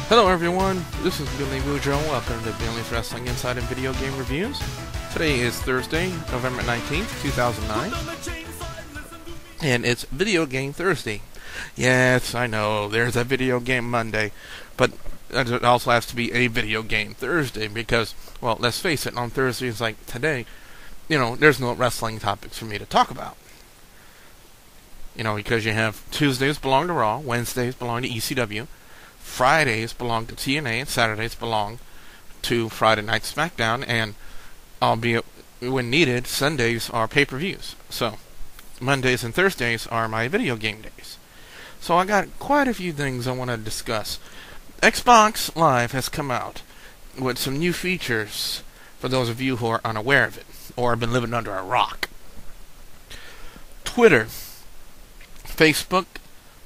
Hello everyone, this is Billy Woodrow. Welcome to Billy's Wrestling Inside and Video Game Reviews. Today is Thursday, November 19th, 2009. And it's Video Game Thursday. Yes, I know, there's a Video Game Monday. But it also has to be a Video Game Thursday because, well, let's face it, on Thursdays like today, there's no wrestling topics for me to talk about. Because you have Tuesdays belong to Raw, Wednesdays belong to ECW, Fridays belong to TNA, and Saturdays belong to Friday Night SmackDown, and albeit when needed, Sundays are pay-per-views. So, Mondays and Thursdays are my video game days. So I got quite a few things I want to discuss. Xbox Live has come out with some new features for those of you who are unaware of it, or have been living under a rock. Twitter, Facebook,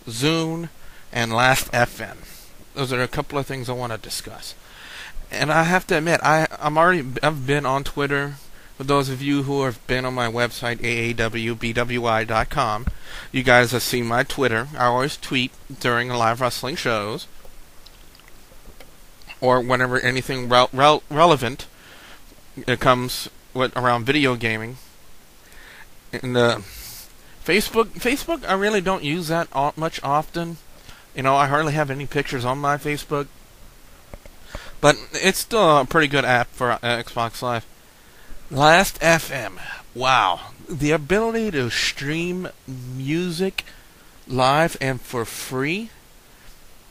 Zune, and Last.fm. Those are a couple of things I want to discuss. And I have to admit, I've been on Twitter. For those of you who have been on my website, aawbwi.com, you guys have seen my Twitter. I always tweet during live wrestling shows, or whenever anything relevant comes around video gaming. And Facebook, I really don't use that much often. I hardly have any pictures on my Facebook. But it's still a pretty good app for Xbox Live. Last.fm. Wow. The ability to stream music live and for free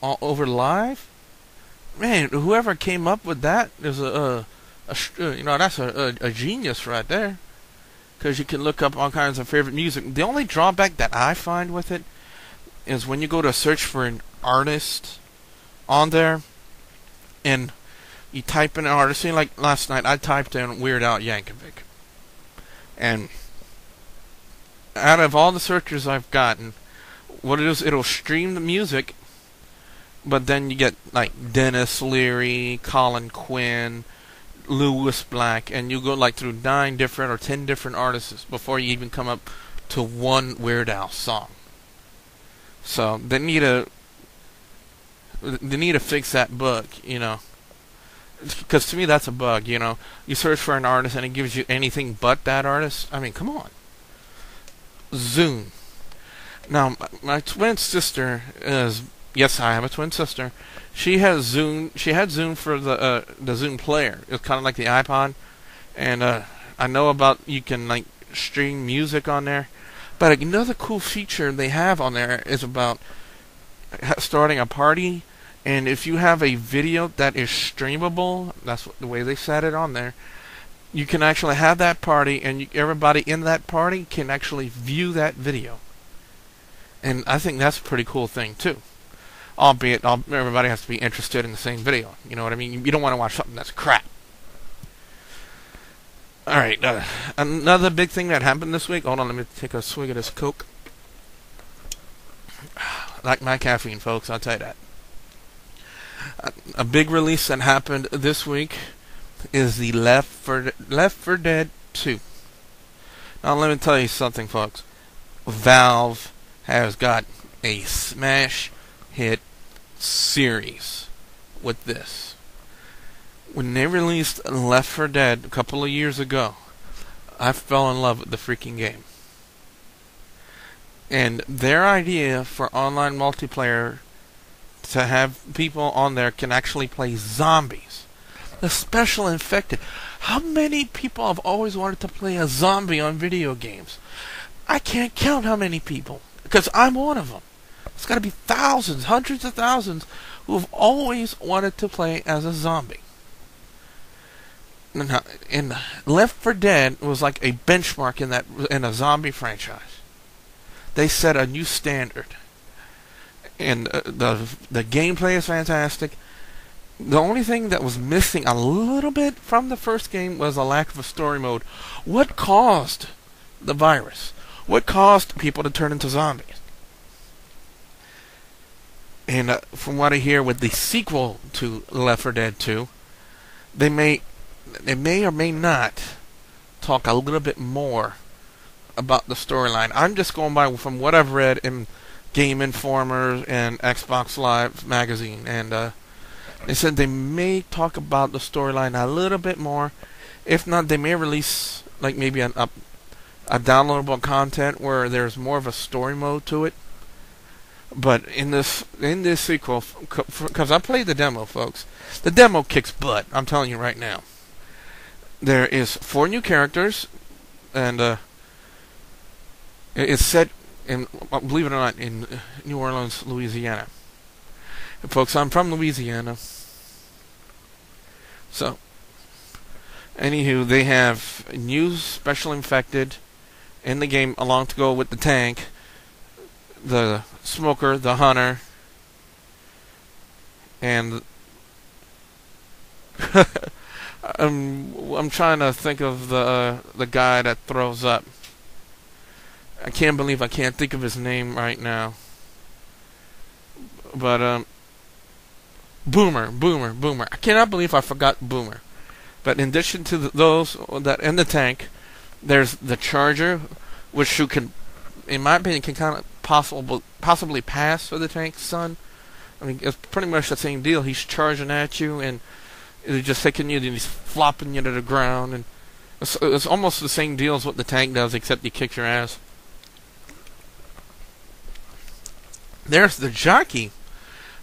all over live? Man, whoever came up with that is that's a genius right there. Because you can look up all kinds of favorite music. The only drawback that I find with it is when you go to search for an artist on there, and you type in an artist. See, like last night, I typed in Weird Al Yankovic, and out of all the searches I've gotten, what it is, it'll stream the music, but then you get like Dennis Leary, Colin Quinn, Lewis Black, and you go like through 9 different or 10 different artists before you even come up to one Weird Al song. So they need to fix that bug, because to me that's a bug. You search for an artist and it gives you anything but that artist. I mean, come on. Zune. Now, my twin sister is. Yes, I have a twin sister. She has Zune. She had Zune for the Zune player. It's kind of like the iPod, and I know about you can like stream music on there. But another cool feature they have on there is about starting a party, and if you have a video that is streamable, that's the way they set it on there, you can actually have that party, and everybody in that party can actually view that video. And I think that's a pretty cool thing, too. Albeit, everybody has to be interested in the same video. You know what I mean? You don't want to watch something that's crap. Alright, another big thing that happened this week. Hold on, let me take a swig of this Coke. Like my caffeine, folks, I'll tell you that. A big release that happened this week is the Left 4 Dead 2. Now, let me tell you something, folks. Valve has got a smash hit series with this. When they released Left 4 Dead a couple of years ago, I fell in love with the freaking game. And their idea for online multiplayer to have people on there can actually play zombies. The special infected. How many people have always wanted to play a zombie on video games? I can't count how many people, because I'm one of them. It's got to be thousands, hundreds of thousands who have always wanted to play as a zombie. And Left 4 Dead was like a benchmark in a zombie franchise. They set a new standard, and the gameplay is fantastic. The only thing that was missing a little bit from the first game was a lack of a story mode. What caused the virus? What caused people to turn into zombies? And from what I hear with the sequel to Left 4 Dead 2, they may or may not talk a little bit more about the storyline. I'm just going by from what I've read in Game Informer and Xbox Live magazine, and They said they may talk about the storyline a little bit more. If not, they may release like maybe a downloadable content where there's more of a story mode to it. But in this sequel, because I played the demo, folks, the demo kicks butt. I'm telling you right now. There is 4 new characters, and it's set in, believe it or not, in New Orleans, Louisiana. And folks, I'm from Louisiana. So, anywho, they have new special infected in the game along to go with the tank, the smoker, the hunter, and I'm trying to think of the guy that throws up. I can't believe I can't think of his name right now. But Boomer. I cannot believe I forgot Boomer. But in addition to those that in the tank, there's the Charger, which you can, in my opinion, can kind of possibly pass for the tank's son. I mean, it's pretty much the same deal. He's charging at you, and he's just taking you, and he's flopping you to the ground, and it's almost the same deal as what the tank does, except he kicks your ass. There's the Jockey.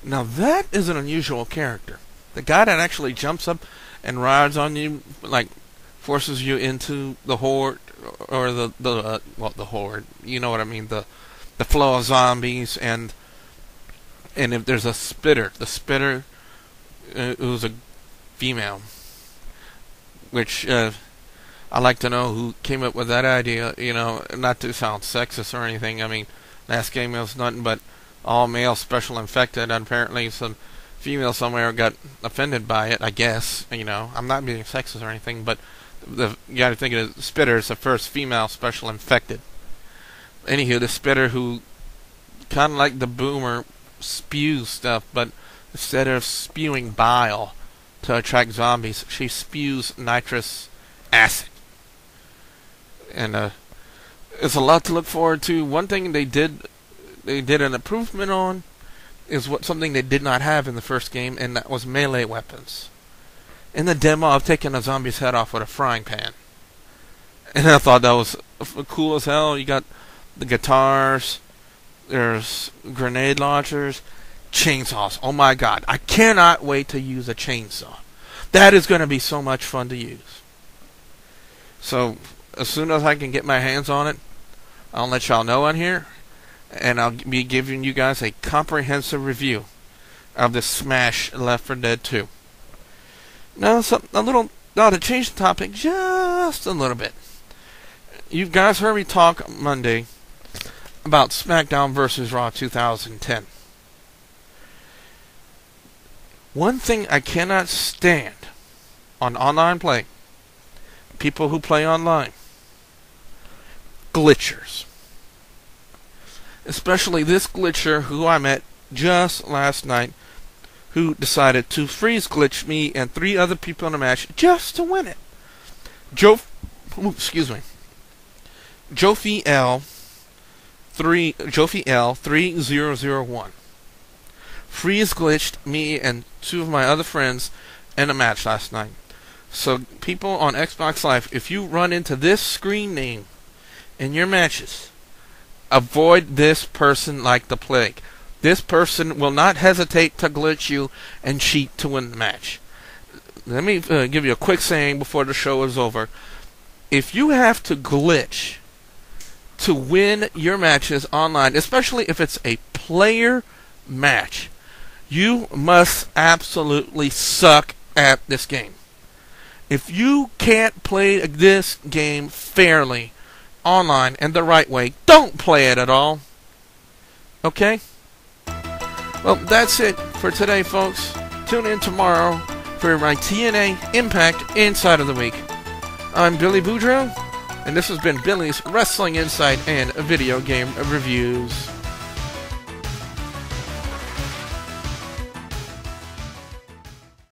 Now that is an unusual character. The guy that actually jumps up and rides on you, like forces you into the horde, or the horde. You know what I mean? The flow of zombies, and if there's a spitter, the spitter who's a female, which I'd like to know who came up with that idea. You know, not to sound sexist or anything. I mean, last game was nothing but all male special infected, and apparently some female somewhere got offended by it, I guess. You know, I'm not being sexist or anything, but you gotta think of the spitter as the first female special infected. Anywho, the spitter, who kind of like the Boomer, spews stuff, but instead of spewing bile to attract zombies, she spews nitrous acid. And it's a lot to look forward to. One thing they did an improvement on is something they did not have in the first game, and that was melee weapons. In the demo, I've taken a zombie's head off with a frying pan, and I thought that was cool as hell. You got the guitars, there's grenade launchers, chainsaws. Oh my god, I cannot wait to use a chainsaw. That is going to be so much fun to use. So, as soon as I can get my hands on it, I'll let y'all know on here, and I'll be giving you guys a comprehensive review of the Smash Left 4 Dead 2. Now, to change the topic just a little bit. You guys heard me talk Monday about SmackDown vs. Raw 2010. One thing I cannot stand on online play, people who play online, glitchers. Especially this glitcher who I met just last night, who decided to freeze glitch me and 3 other people in a match just to win it. Jofi L 3001 freeze glitched me and 2 of my other friends in a match last night. So people on Xbox Live, if you run into this screen name in your matches, avoid this person like the plague. This person will not hesitate to glitch you and cheat to win the match. Let me give you a quick saying before the show is over. If you have to glitch to win your matches online, especially if it's a player match, you must absolutely suck at this game. If you can't play this game fairly online and the right way, don't play it at all. Okay? Well, that's it for today, folks. Tune in tomorrow for my TNA Impact Inside of the Week. I'm Billy Boudreaux, and this has been Billy's Wrestling Insight and Video Game Reviews.